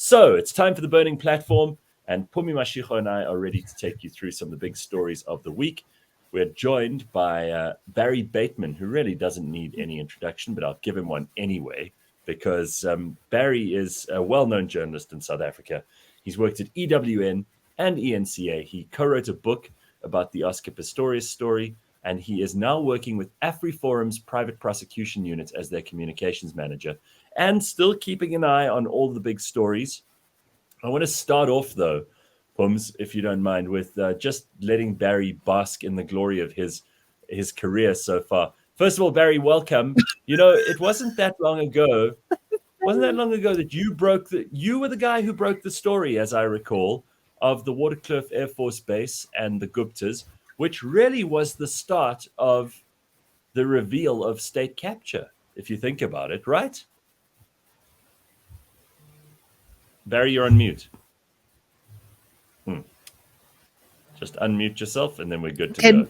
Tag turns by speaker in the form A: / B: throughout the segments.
A: So it's time for the Burning Platform, and Pumi Mashiko and I are ready to take you through some of the big stories of the week. We're joined by Barry Bateman, who really doesn't need any introduction, but I'll give him one anyway, because Barry is a well-known journalist in South Africa. He's worked at EWN and eNCA. He co-wrote a book about the Oscar Pistorius story, and he is now working with Afriforum's private prosecution unit as their communications manager, and still keeping an eye on all the big stories. I want to start off, though, Pums, if you don't mind, with just letting Barry bask in the glory of his career so far. First of all, Barry, welcome. You know, it wasn't that long ago that you were the guy who broke the story, as I recall, of the WaterKloof Air Force Base and the Guptas, which really was the start of the reveal of state capture, if you think about it, right? Barry, you're on mute. Just unmute yourself, and then we're good to go.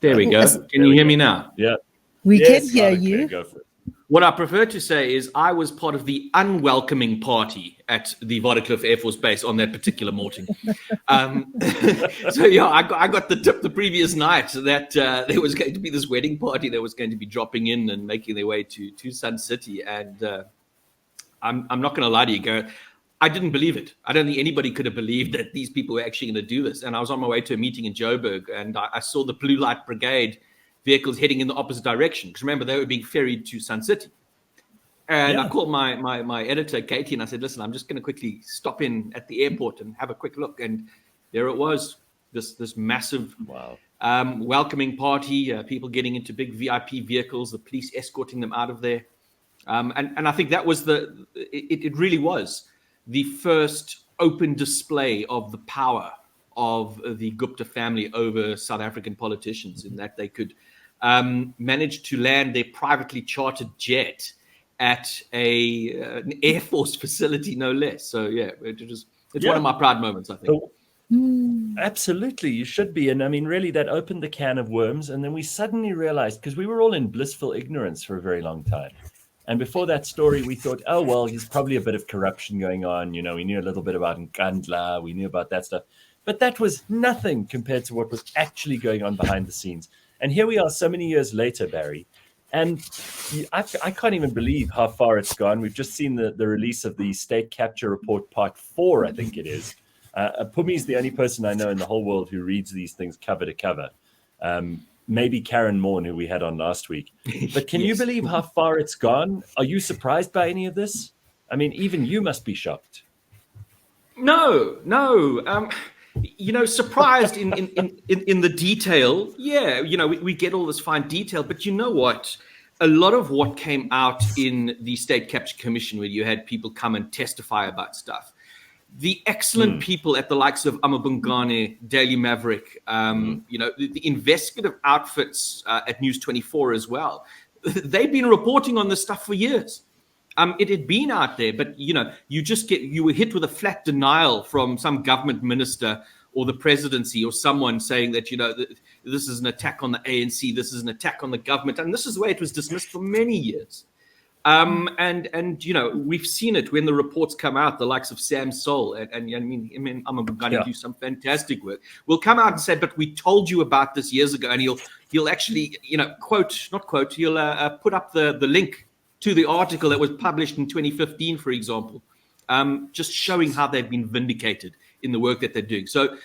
B: There we go. Can you hear me now?
A: Yeah.
C: We can hear you.
A: Go for it.
B: What I prefer to say is I was part of the unwelcoming party at the WaterKloof Air Force Base on that particular morning. So, yeah, I got the tip the previous night that there was going to be this wedding party that was going to be dropping in and making their way to Sun City. And I'm not going to lie to you, Gareth. I didn't believe it. I don't think anybody could have believed that these people were actually going to do this. And I was on my way to a meeting in Joburg, and I saw the Blue Light Brigade vehicles heading in the opposite direction. Because remember, they were being ferried to Sun City. And I called my editor, Katie, and I said, listen, I'm just going to quickly stop in at the airport and have a quick look. And there it was, this massive welcoming party, people getting into big VIP vehicles, the police escorting them out of there. And I think that was it really was the first open display of the power of the Gupta family over South African politicians, in that they could manage to land their privately chartered jet at an Air Force facility, no less. So, yeah, it's one of my proud moments, I think.
A: Absolutely, you should be. And I mean, really, that opened the can of worms. And then we suddenly realized, because we were all in blissful ignorance for a very long time. And before that story, we thought, oh, well, there's probably a bit of corruption going on. You know, we knew a little bit about Nkandla. We knew about that stuff. But that was nothing compared to what was actually going on behind the scenes. And here we are so many years later, Barry. And I can't even believe how far it's gone. We've just seen the release of the State Capture Report Part 4, I think it is. Pumi's the only person I know in the whole world who reads these things cover to cover. Maybe Karen Morn, who we had on last week. But can you believe how far it's gone? Are you surprised by any of this? I mean, even you must be shocked.
B: No. Surprised in the detail. Yeah, we get all this fine detail. But you know what? A lot of what came out in the State Capture Commission, where you had people come and testify about stuff, the excellent people at the likes of Amabungane, Daily Maverick, the investigative outfits at News 24 as well, they've been reporting on this stuff for years. It had been out there, but, you were hit with a flat denial from some government minister or the presidency or someone saying that, this is an attack on the ANC, this is an attack on the government. And this is the way it was dismissed for many years. And we've seen it when the reports come out, the likes of Sam Soul, and I'm going to do some fantastic work. We'll come out and say, but we told you about this years ago, and he'll actually, he'll put up the link to the article that was published in 2015, for example, just showing how they've been vindicated in the work that they're doing. So,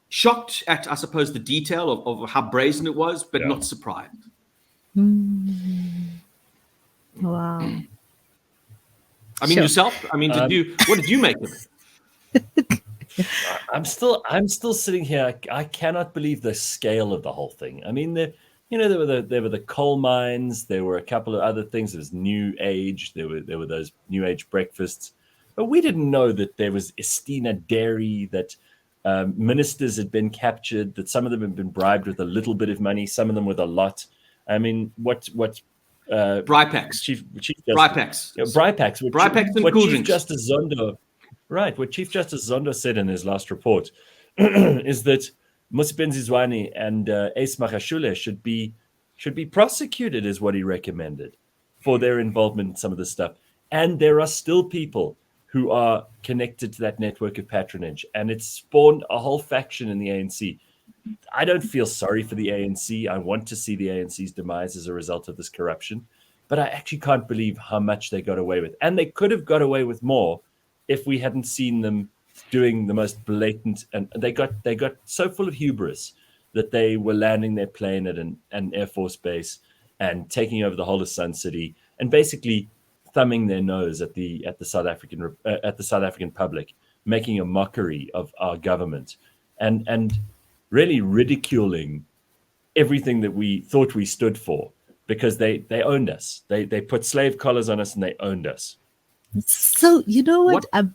B: shocked at, I suppose, the detail of how brazen it was, but not surprised.
C: Wow.
B: I mean, yourself? I mean, what did you make of it?
A: I'm still sitting here. I cannot believe the scale of the whole thing. I mean, there were the coal mines. There were a couple of other things. There was New Age. There were those New Age breakfasts. But we didn't know that there was Estina Dairy, that ministers had been captured, that some of them had been bribed with a little bit of money, some of them with a lot. I mean, what
B: Brypacks.
A: Chief
B: Brypacks.
A: Brypacks.
B: Brypacks and cool drinks.
A: Justice Zondo, what Chief Justice Zondo said in his last report is that Musibenzi Zwane and Ace Magashule should be prosecuted, is what he recommended, for their involvement in some of this stuff. And there are still people who are connected to that network of patronage, and it's spawned a whole faction in the ANC. I don't feel sorry for the ANC. I want to see the ANC's demise as a result of this corruption, but I actually can't believe how much they got away with. And they could have got away with more if we hadn't seen them doing the most blatant, and they got so full of hubris that they were landing their plane at an Air Force base and taking over the whole of Sun City and basically thumbing their nose at the South African public, making a mockery of our government, and really ridiculing everything that we thought we stood for, because they owned us. They put slave collars on us and they owned us.
C: So, you know what? I'm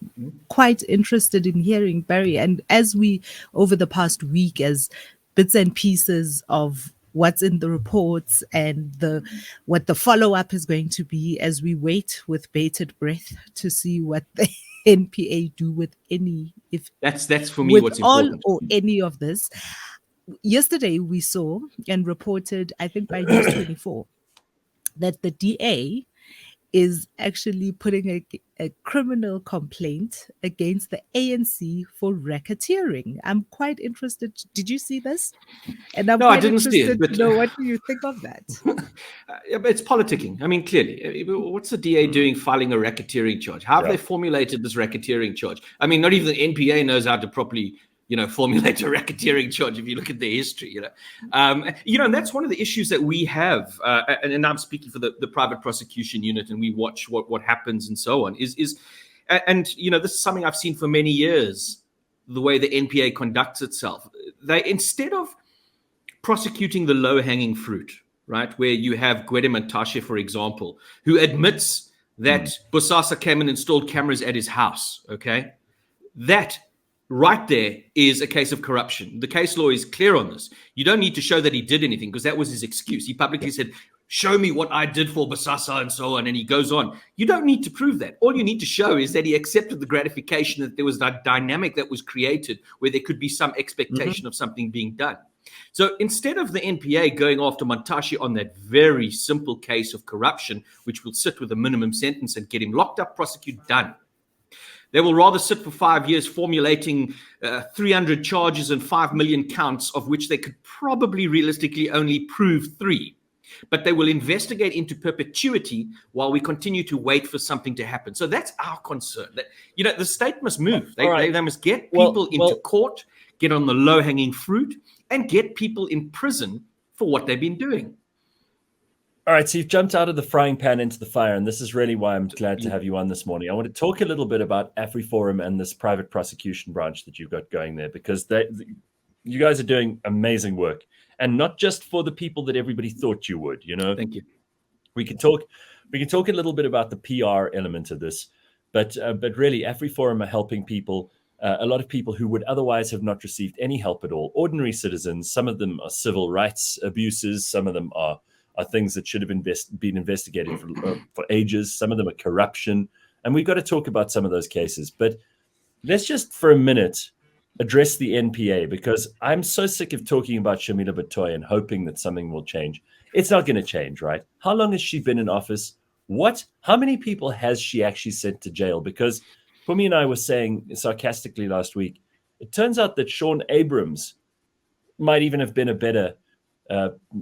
C: quite interested in hearing, Barry, and as we, over the past week, as bits and pieces of what's in the reports and what the follow-up is going to be, as we wait with bated breath to see what the NPA do with any, if
B: that's for me
C: with
B: what's
C: all
B: important.
C: or any of this. Yesterday we saw and reported, I think by News 24, that the DA is actually putting a criminal complaint against the ANC for racketeering. I'm quite interested. Did you see this? And I'm
B: I didn't see it,
C: to know what do you think of that?
B: It's politicking. I mean, clearly, what's the DA doing filing a racketeering charge? How have they formulated this racketeering charge? I mean, not even the NPA knows how to properly, formulate a racketeering charge. If you look at the history, and that's one of the issues that we have. And I'm speaking for the private prosecution unit, and we watch what happens and so on. This is something I've seen for many years. The way the NPA conducts itself, they, instead of prosecuting the low-hanging fruit, right, where you have Gwede Mantashe, for example, who admits that Bosasa came and installed cameras at his house. Okay, that right there is a case of corruption. The case law is clear on this. You don't need to show that he did anything, because that was his excuse. He publicly said, show me what I did for Bosasa and so on. And he goes on. You don't need to prove that. All you need to show is that he accepted the gratification, that there was that dynamic that was created where there could be some expectation of something being done. So instead of the NPA going after Mantashe on that very simple case of corruption, which will sit with a minimum sentence and get him locked up, prosecuted, done, they will rather sit for 5 years formulating 300 charges and 5 million counts, of which they could probably realistically only prove 3. But they will investigate into perpetuity while we continue to wait for something to happen. So that's our concern. That, the state must move. They must get people into court, get on the low-hanging fruit, and get people in prison for what they've been doing.
A: All right, so you've jumped out of the frying pan into the fire, and this is really why I'm glad to have you on this morning. I want to talk a little bit about Afriforum and this private prosecution branch that you've got going there, because you guys are doing amazing work, and not just for the people that everybody thought you would.
B: Thank you.
A: We can talk a little bit about the PR element of this, but really, Afriforum are helping people. A lot of people who would otherwise have not received any help at all. Ordinary citizens. Some of them are civil rights abuses. Some of them are things that should have been investigated for ages. Some of them are corruption. And we've got to talk about some of those cases. But let's just for a minute address the NPA, because I'm so sick of talking about Shamila Batoy and hoping that something will change. It's not going to change, right? How long has she been in office? How many people has she actually sent to jail? Because Pumi and I were saying sarcastically last week, it turns out that Sean Abrams might even have been a better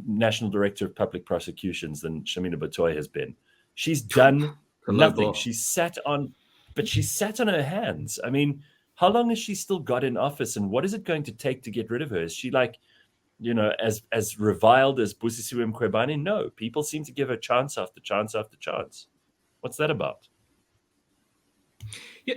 A: National Director of Public Prosecutions than Shamila Batoy has been. She's done nothing. She sat on her hands. I mean, how long has she still got in office, and what is it going to take to get rid of her? Is she as reviled as Busisiwe Mkhwebane? No, people seem to give her chance after chance after chance. What's that about?
B: Yeah,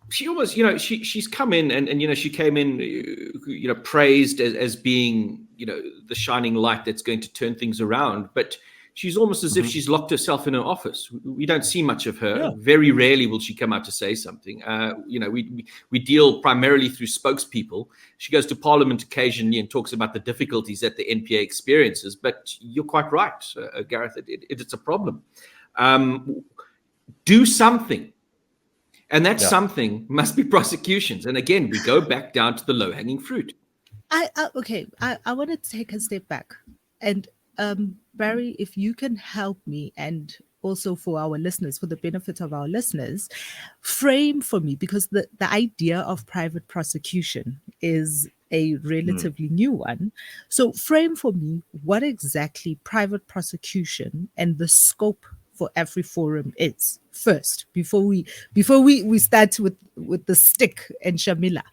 B: she almost, she's come in and she came in, praised as being, the shining light that's going to turn things around. But she's almost as if she's locked herself in her office. We don't see much of her. Yeah. Very rarely will she come out to say something. We deal primarily through spokespeople. She goes to Parliament occasionally and talks about the difficulties that the NPA experiences. But you're quite right, Gareth. It's a problem. Do something. And that something must be prosecutions. And again, we go back down to the low-hanging fruit.
C: I want to take a step back. And Barry, if you can help me, and also for our listeners, for the benefit of our listeners, frame for me, because the idea of private prosecution is a relatively new one. So frame for me what exactly private prosecution and the scope for Afriforum is first, before we start with the stick and Shamila.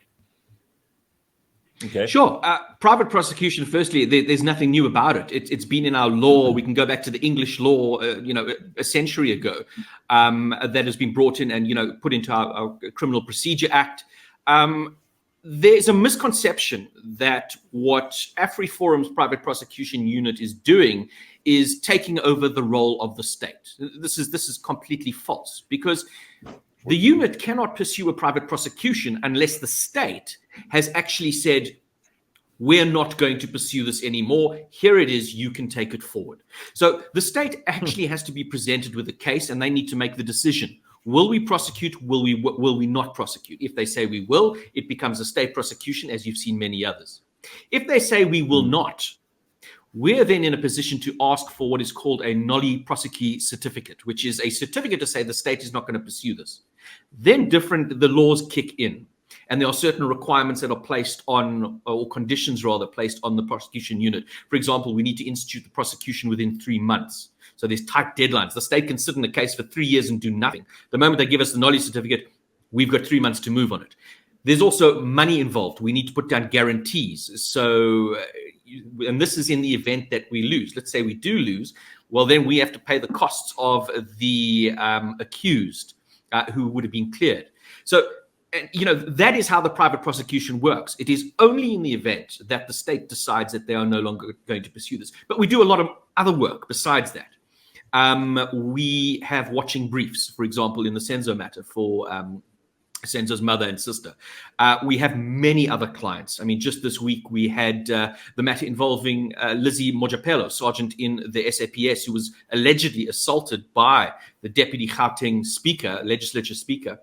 A: Okay.
B: Sure. Private prosecution, firstly, there's nothing new about it. It's been in our law. We can go back to the English law, a century ago, that has been brought in and, put into our Criminal Procedure Act. There's a misconception that what Afriforum's private prosecution unit is doing is taking over the role of the state. This is completely false, because the unit cannot pursue a private prosecution unless the state has actually said, we're not going to pursue this anymore. Here it is. You can take it forward. So the state actually has to be presented with a case, and they need to make the decision. Will we prosecute? Will we not prosecute? If they say we will, it becomes a state prosecution, as you've seen many others. If they say we will not, we're then in a position to ask for what is called a noli prosequi certificate, which is a certificate to say the state is not going to pursue this. Then the laws kick in, and there are certain requirements that are placed on, or conditions rather, placed on the prosecution unit. For example, we need to institute the prosecution within 3 months. So there's tight deadlines. The state can sit in the case for 3 years and do nothing. The moment they give us the knowledge certificate, we've got 3 months to move on it. There's also money involved. We need to put down guarantees. So, and this is in the event that we lose. Let's say we do lose. Well, then we have to pay the costs of the accused who would have been cleared. So, that is how the private prosecution works. It is only in the event that the state decides that they are no longer going to pursue this. But we do a lot of other work besides that. We have watching briefs, for example, in the Senzo matter for Senzo's mother and sister. We have many other clients. I mean, just this week we had the matter involving Lizzie Mojapelo, sergeant in the SAPS, who was allegedly assaulted by the deputy Gauteng speaker, legislature speaker,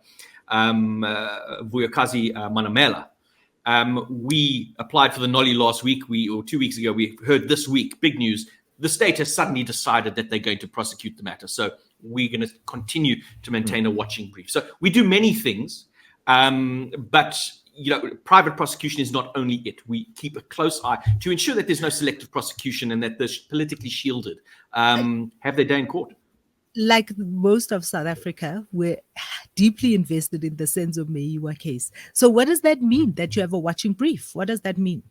B: Vuyakazi Manamela. We applied for the Nolly last week, or 2 weeks ago. We heard this week, big news. The state has suddenly decided that they're going to prosecute the matter. So we're going to continue to maintain a watching brief. So we do many things, but private prosecution is not only it. We keep a close eye to ensure that there's no selective prosecution and that they're politically shielded. Have their day in court.
C: Like most of South Africa, we're deeply invested in the Senzo Meyiwa case. So what does that mean that you have a watching brief? What does that mean?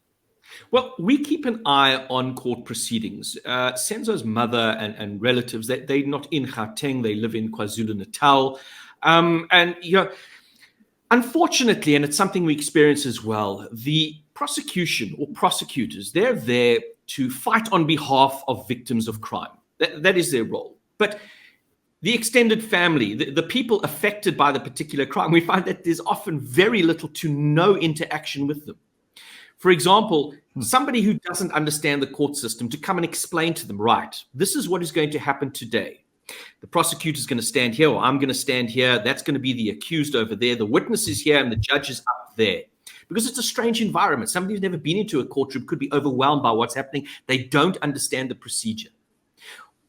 B: Well, we keep an eye on court proceedings. Senzo's mother and relatives, they're not in Gauteng, they live in KwaZulu-Natal. Unfortunately, and it's something we experience as well, the prosecution or prosecutors, they're there to fight on behalf of victims of crime. That is their role. But the extended family, the people affected by the particular crime, we find that there's often very little to no interaction with them. For example, somebody who doesn't understand the court system, to come and explain to them, right, this is what is going to happen today. The prosecutor is going to stand here, or I'm going to stand here. That's going to be the accused over there. The witness is here and the judge is up there. Because it's a strange environment. Somebody who's never been into a courtroom could be overwhelmed by what's happening. They don't understand the procedure.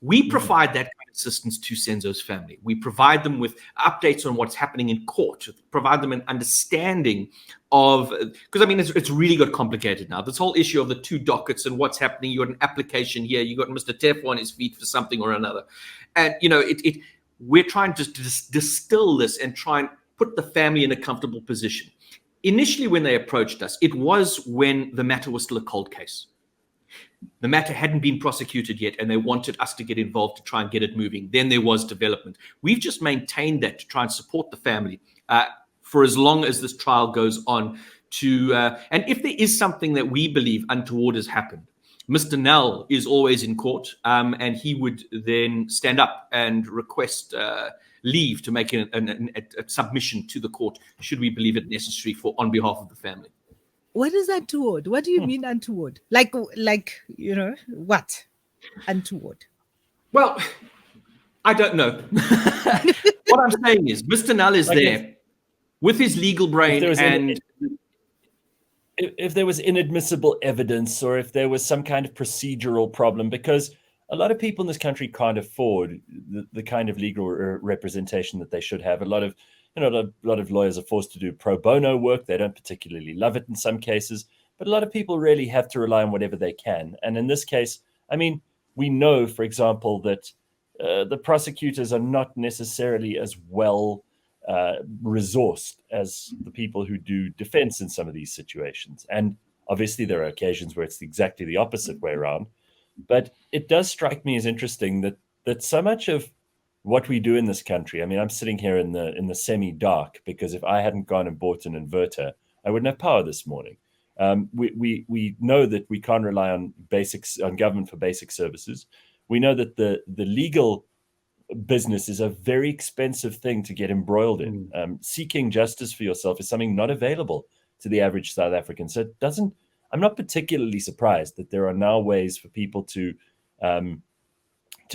B: We provide that kind of assistance to Senzo's family. We provide them with updates on what's happening in court, provide them an understanding of, because I mean, it's really got complicated now. This whole issue of the 2 dockets and what's happening. You got an application here. You got Mr. Tefo on his feet for something or another. And, we're trying to distill this and try and put the family in a comfortable position. Initially, when they approached us, it was when the matter was still a cold case. The matter hadn't been prosecuted yet, and they wanted us to get involved to try and get it moving. Then there was development. We've just maintained that to try and support the family for as long as this trial goes on. And if there is something that we believe untoward has happened, Mr. Nell is always in court, and he would then stand up and request leave to make a submission to the court, should we believe it necessary on behalf of the family.
C: What is untoward? What do you mean untoward? Like what? Untoward?
B: Well, I don't know. What I'm saying is Mr. Null is there with his legal brain, and
A: if there was inadmissible evidence, or if there was some kind of procedural problem, because a lot of people in this country can't afford the kind of legal representation that they should have. A lot of lawyers are forced to do pro bono work. They don't particularly love it in some cases, but a lot of people really have to rely on whatever they can. And in this case, I mean, we know, for example, that the prosecutors are not necessarily as well resourced as the people who do defense in some of these situations. And obviously, there are occasions where it's exactly the opposite way around. But it does strike me as interesting that so much of what we do in this country, I mean, I'm sitting here in the semi-dark because if I hadn't gone and bought an inverter, I wouldn't have power this morning. We know that we can't rely on government for basic services. We know that the legal business is a very expensive thing to get embroiled in. Seeking justice for yourself is something not available to the average South African. So I'm not particularly surprised that there are now ways for people to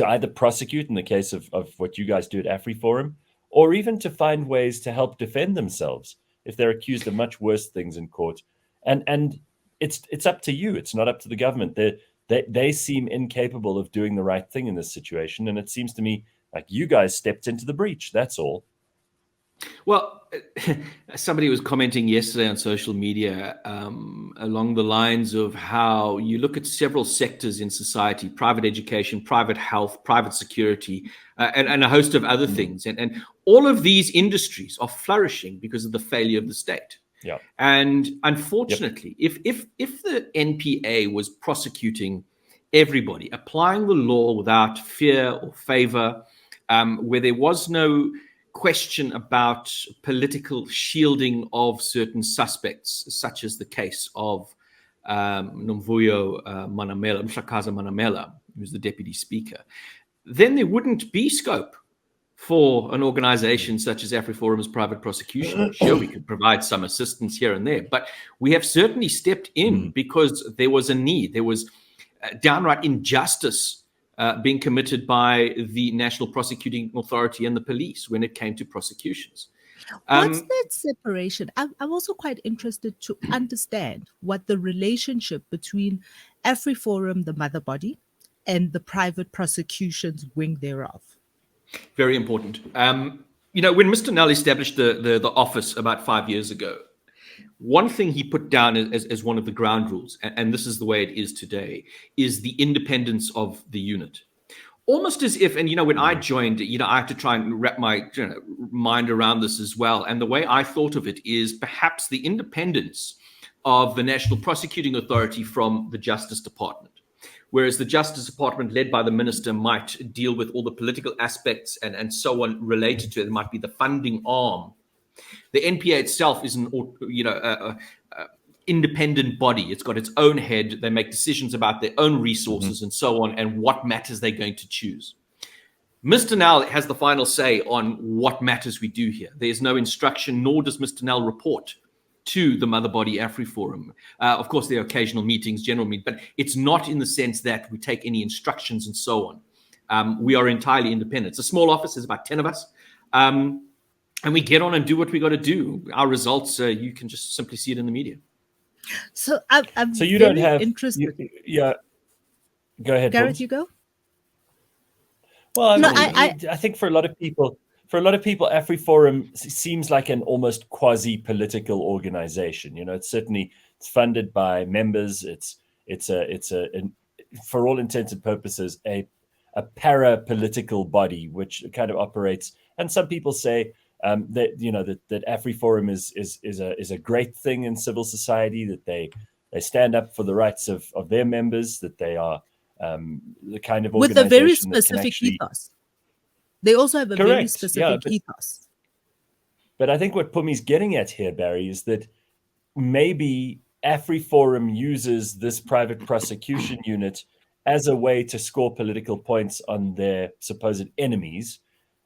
A: either prosecute in the case of what you guys do at Afriforum, or even to find ways to help defend themselves if they're accused of much worse things in court. And it's up to you. It's not up to the government. They seem incapable of doing the right thing in this situation. And it seems to me like you guys stepped into the breach. That's all.
B: Well, somebody was commenting yesterday on social media along the lines of how you look at several sectors in society: private education, private health, private security, and a host of other things. And all of these industries are flourishing because of the failure of the state.
A: Yeah.
B: And unfortunately, if the NPA was prosecuting everybody, applying the law without fear or favor, where there was no question about political shielding of certain suspects, such as the case of Nomvuyo Mshakaza Manamela, who's the deputy speaker, then there wouldn't be scope for an organization such as Afriforum's private prosecution. Sure, we could provide some assistance here and there, but we have certainly stepped in because there was a need. There was downright injustice being committed by the National Prosecuting Authority and the police when it came to prosecutions.
C: What's that separation? I'm also quite interested to understand what the relationship between Afriforum, the mother body, and the private prosecutions wing thereof.
B: Very important. When Mr. Null established the office about 5 years ago, one thing he put down as one of the ground rules, and this is the way it is today, is the independence of the unit. Almost as if, and when I joined, I had to try and wrap my mind around this as well. And the way I thought of it is perhaps the independence of the National Prosecuting Authority from the Justice Department. Whereas the Justice Department, led by the minister, might deal with all the political aspects and so on related to it. It might be the funding arm. The NPA itself is an independent body. It's got its own head. They make decisions about their own resources and so on, and what matters they're going to choose. Mr. Null has the final say on what matters we do here. There's no instruction, nor does Mr. Null report to the mother body Afriforum. Of course, there are occasional meetings, general meetings, but it's not in the sense that we take any instructions and so on. We are entirely independent. It's a small office. There's about 10 of us. And we get on and do what we got to do. Our results, you can just simply see it in the media.
C: So I'm
A: so you
C: very
A: don't have
C: interested.
A: Go ahead,
C: Gareth,
A: Holmes.
C: you go.
A: Well,
C: I
A: think for a lot of people, Afriforum seems like an almost quasi-political organization. It's funded by members. It's for all intents and purposes a para-political body which kind of operates. And some people say that Afriforum is a great thing in civil society, that they stand up for the rights of their members, that they are the kind of organization
C: with a very
A: that can
C: specific
A: actually...
C: ethos. They also have a very
A: Correct.
C: specific ethos.
A: But I think what Pumi's getting at here, Barry, is that maybe Afriforum uses this private prosecution unit as a way to score political points on their supposed enemies.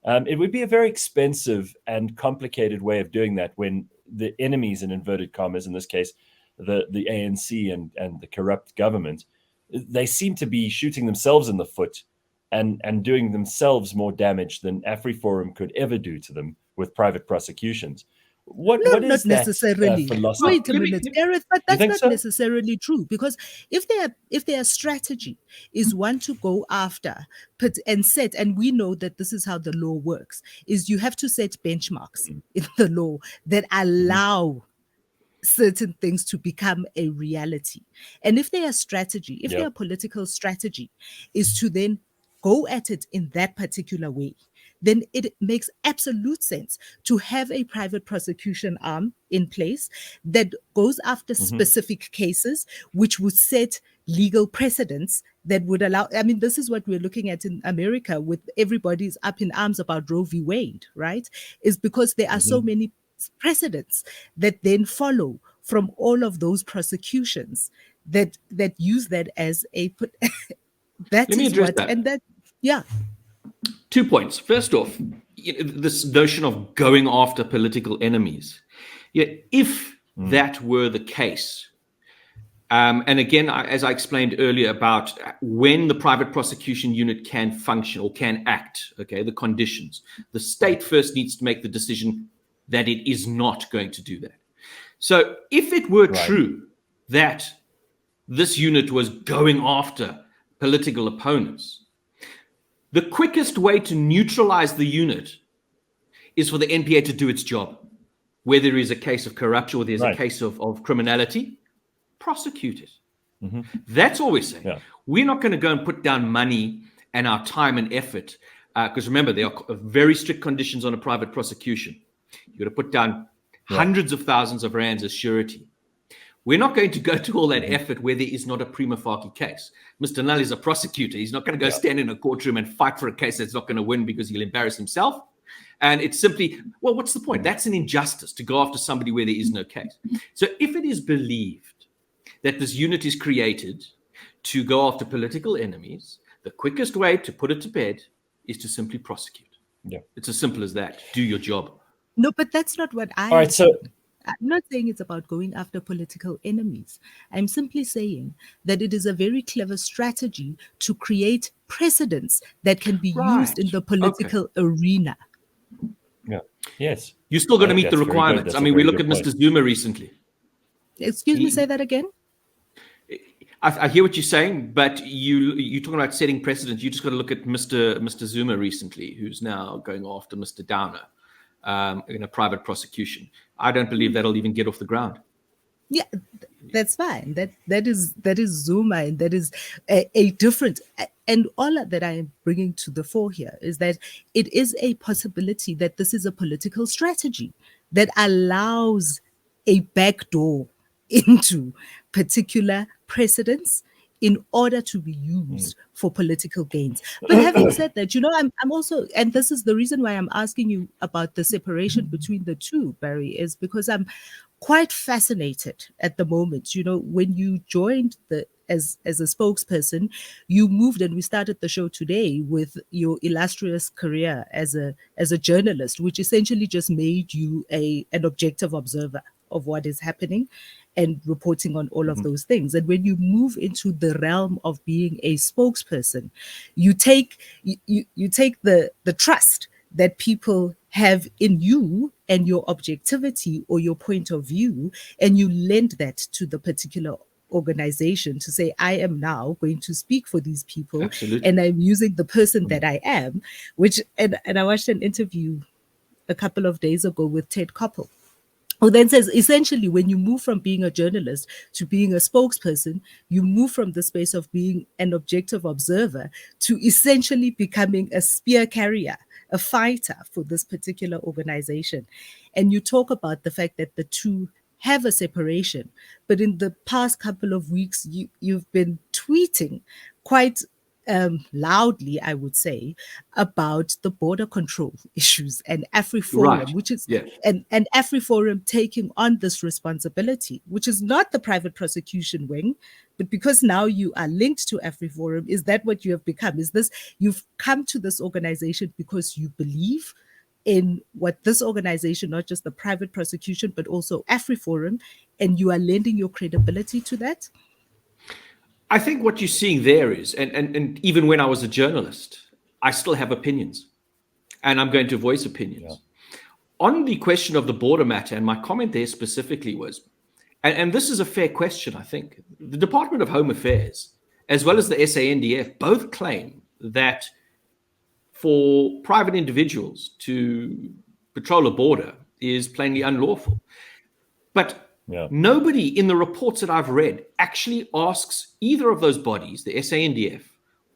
A: It would be a very expensive and complicated way of doing that when the enemies, in inverted commas, in this case, the ANC and the corrupt government, they seem to be shooting themselves in the foot and doing themselves more damage than Afriforum could ever do to them with private prosecutions. What
C: No,
A: is
C: not
A: that
C: necessarily.
A: philosophy?
C: Wait a minute, Gareth, but that's
A: think
C: not
A: so?
C: necessarily true, because if their strategy is one to go after and set, and we know that this is how the law works, is you have to set benchmarks in the law that allow certain things to become a reality. And if their strategy, if
A: Yeah.
C: their political strategy is to then go at it in that particular way, then it makes absolute sense to have a private prosecution arm in place that goes after specific cases, which would set legal precedents that would allow. I mean, this is what we're looking at in America, with everybody's up in arms about Roe v. Wade, right? Is because there are so many precedents that then follow from all of those prosecutions that use that as a that
B: Let me
C: is
B: address
C: what
B: that.
C: and that yeah.
B: 2 points. First off, this notion of going after political enemies. Yeah, if that were the case, and again, as I explained earlier about when the private prosecution unit can function or can act, okay, the conditions, the state first needs to make the decision that it is not going to do that. So if it were true that this unit was going after political opponents, the quickest way to neutralize the unit is for the NPA to do its job. Where there is a case of corruption or there's a case of criminality, prosecute it. That's all we're saying. Yeah. We're not going to go and put down money and our time and effort, because remember, there are very strict conditions on a private prosecution. You've got to put down hundreds of thousands of rands as surety. We're not going to go to all that effort where there is not a prima facie case. Mr. Null is a prosecutor. He's not going to go stand in a courtroom and fight for a case that's not going to win because he'll embarrass himself. And it's simply, well, what's the point? That's an injustice to go after somebody where there is no case. So if it is believed that this unit is created to go after political enemies, the quickest way to put it to bed is to simply prosecute. Yeah. It's as simple as that. Do your job.
C: No, but that's not what I...
A: All right, so...
C: I'm not saying it's about going after political enemies. I'm simply saying that it is a very clever strategy to create precedents that can be used in the political arena.
A: Yeah. Yes.
B: You're still going to meet the requirements. I mean, we look at Mr. Zuma recently.
C: Excuse me, say that again?
B: I hear what you're saying, but you're talking about setting precedents. You just got to look at Mr. Zuma recently, who's now going after Mr. Downer in a private prosecution. I don't believe that'll even get off the ground.
C: Yeah, that's fine. That is Zuma, and that is a different. And all that I am bringing to the fore here is that it is a possibility that this is a political strategy that allows a backdoor into particular precedents in order to be used for political gains. But having said that, I'm also, and this is the reason why I'm asking you about the separation between the two, Barry, is because I'm quite fascinated at the moment. When you joined as a spokesperson, you moved, and we started the show today with your illustrious career as a journalist, which essentially just made you an objective observer of what is happening and reporting on all of those things. And when you move into the realm of being a spokesperson, you take the trust that people have in you and your objectivity or your point of view, and you lend that to the particular organization to say, I am now going to speak for these people. Absolutely. And I'm using the person that I am, and I watched an interview a couple of days ago with Ted Koppel, who then says, essentially, when you move from being a journalist to being a spokesperson, you move from the space of being an objective observer to essentially becoming a spear carrier, a fighter for this particular organization. And you talk about the fact that the two have a separation. But in the past couple of weeks, you've been tweeting quite loudly, I would say, about the border control issues and Afriforum, which is and Afriforum taking on this responsibility, which is not the private prosecution wing, but because now you are linked to Afriforum, is that what you have become? Is this, you've come to this organization because you believe in what this organization, not just the private prosecution, but also Afriforum, and you are lending your credibility to that?
B: I think what you're seeing there is, and even when I was a journalist, I still have opinions, and I'm going to voice opinions. on the question of the border matter, and my comment there specifically was, and this is a fair question, I think, the Department of Home Affairs, as well as the SANDF, both claim that for private individuals to patrol a border is plainly unlawful. But nobody in the reports that I've read actually asks either of those bodies, the SANDF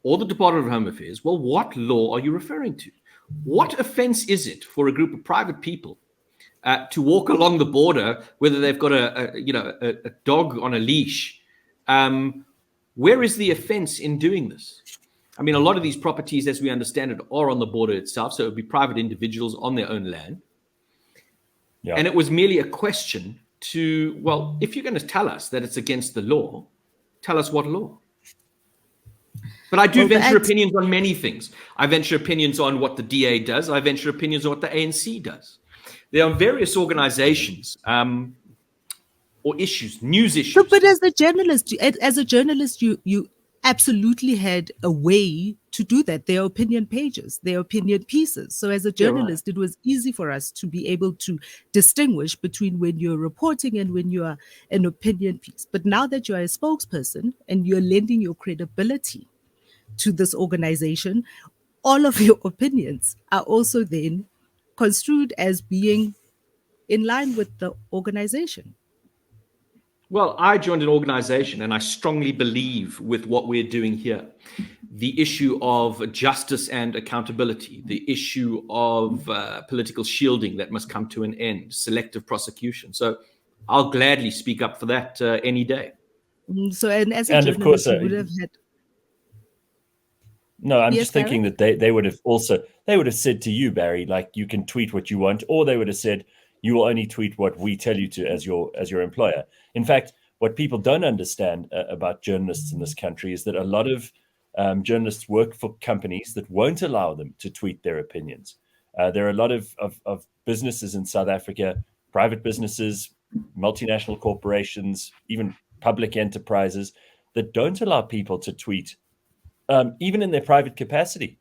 B: or the Department of Home Affairs, well, what law are you referring to? What offense is it for a group of private people to walk along the border, whether they've got a dog on a leash? Where is the offense in doing this? I mean, a lot of these properties, as we understand it, are on the border itself. So it would be private individuals on their own land. Yeah. And it was merely a question to, well, if you're going to tell us that it's against the law, tell us what law. But I do venture opinions on many things. I venture opinions on what the DA does. I venture opinions on what the ANC does. There are various organizations or issues, news issues.
C: But as a journalist, you absolutely had a way to do that. There are opinion pages, there are opinion pieces. So as a journalist, It was easy for us to be able to distinguish between when you're reporting and when you are an opinion piece. But now that you are a spokesperson and you're lending your credibility to this organization, all of your opinions are also then construed as being in line with the organization.
B: Well, I joined an organization and I strongly believe with what we're doing here, the issue of justice and accountability, the issue of political shielding that must come to an end, selective prosecution. So I'll gladly speak up for that any day.
C: So, and as a journalist, of course, you would have had...
A: No, I'm just thinking that they would have said to you, Barry, like, you can tweet what you want, or they would have said, you will only tweet what we tell you to as your employer. In fact, what people don't understand about journalists in this country is that a lot of journalists work for companies that won't allow them to tweet their opinions. There are a lot of businesses in South Africa, private businesses, multinational corporations, even public enterprises that don't allow people to tweet, even in their private capacity.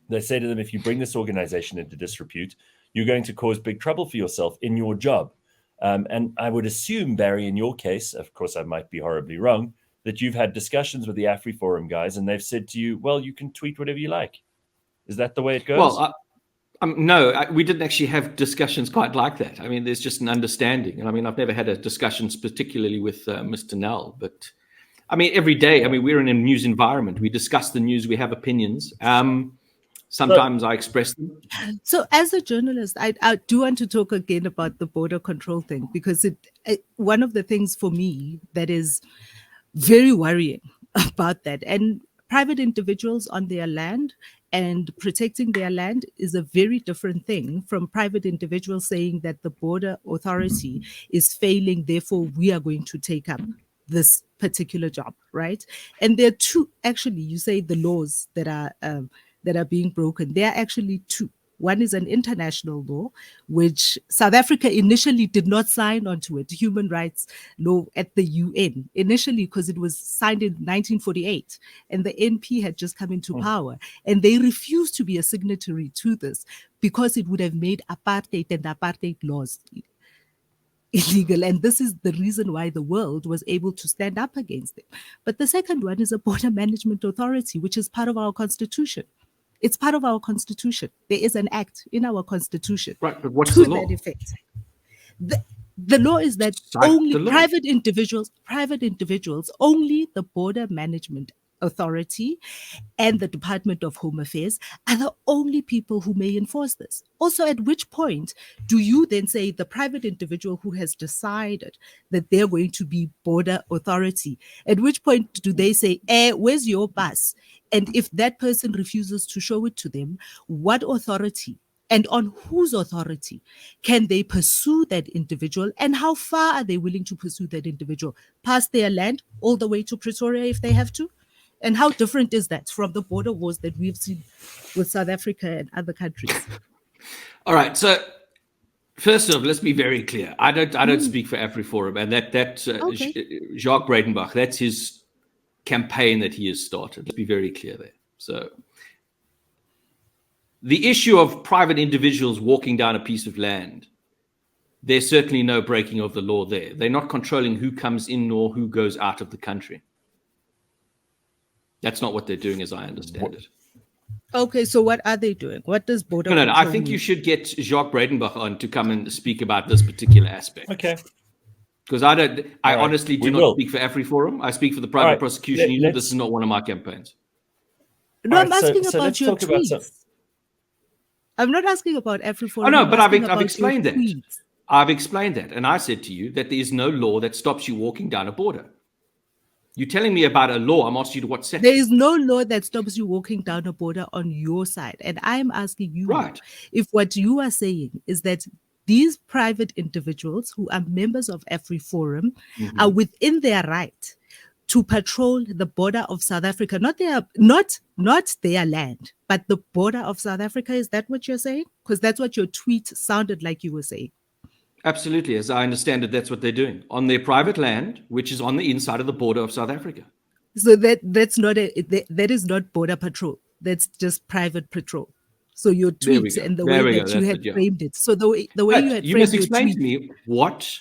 A: They say to them, if you bring this organization into disrepute, you're going to cause big trouble for yourself in your job. And I would assume, Barry, in your case, of course, I might be horribly wrong, that you've had discussions with the Afriforum guys and they've said to you, well, you can tweet whatever you like. Is that the way it goes?
B: Well, no, we didn't actually have discussions quite like that. I mean, there's just an understanding. And I mean, I've never had a discussion particularly with Mr. Nell, but I mean, every day, I mean, we're in a news environment. We discuss the news, we have opinions. Sometimes I express them.
C: So as a journalist, I do want to talk again about the border control thing, because one of the things for me that is very worrying about that, and private individuals on their land and protecting their land is a very different thing from private individuals saying that the border authority is failing, therefore we are going to take up this particular job, right? And there are two, actually, you say the laws that are being broken. There are actually two. One is an international law, which South Africa initially did not sign onto it, human rights law at the UN, initially because it was signed in 1948 and the NP had just come into power. And they refused to be a signatory to this because it would have made apartheid and apartheid laws illegal. And this is the reason why the world was able to stand up against it. But the second one is a border management authority, which is part of our constitution. It's part of our constitution. There is an act in our constitution,
B: right? But what's the law?
C: To that effect. The law is that only private individuals, only the Border Management Authority and the Department of Home Affairs are the only people who may enforce this. Also, at which point do you then say the private individual who has decided that they're going to be border authority, at which point do they say, where's your bus? And if that person refuses to show it to them, what authority and on whose authority can they pursue that individual, and how far are they willing to pursue that individual? Past their land, all the way to Pretoria if they have to? And how different is that from the border wars that we've seen with South Africa and other countries?
B: All right. So first off, let's be very clear. I don't speak for Afriforum, and that Jacques Breitenbach, that's his campaign that he has started. Let's be very clear there. So the issue of private individuals walking down a piece of land, there's certainly no breaking of the law there. They're not controlling who comes in nor who goes out of the country. That's not what they're doing, as I understand it.
C: Okay, so what are they doing? What does border
B: No. I
C: control
B: think
C: mean?
B: you should get Jacques Bredenbach on to come and speak about this particular aspect.
A: Okay.
B: Because I honestly do not speak for Afriforum. I speak for the private prosecution. This is not one of my campaigns.
C: No, I'm asking
A: so
C: about
A: let's
C: your
A: talk about
C: tweets. I'm not asking about Afriforum.
B: Oh, no,
C: I'm
B: but
C: asking
B: I've
C: about
B: explained
C: your
B: that.
C: tweets.
B: I've explained that. And I said to you that there is no law that stops you walking down a border. You're telling me about a law. I'm asking you to what section.
C: There is no law that stops you walking down a border on your side. And I'm asking you if what you are saying is that these private individuals who are members of Afriforum are within their right to patrol the border of South Africa, not their land, but the border of South Africa. Is that what you're saying? Because that's what your tweet sounded like you were saying.
B: Absolutely. As I understand it, that's what they're doing on their private land, which is on the inside of the border of South Africa.
C: So that is not border patrol. That's just private patrol. So your tweets and the way that you had framed it. So the way you had framed
B: you must
C: your
B: explain
C: tweet,
B: to me what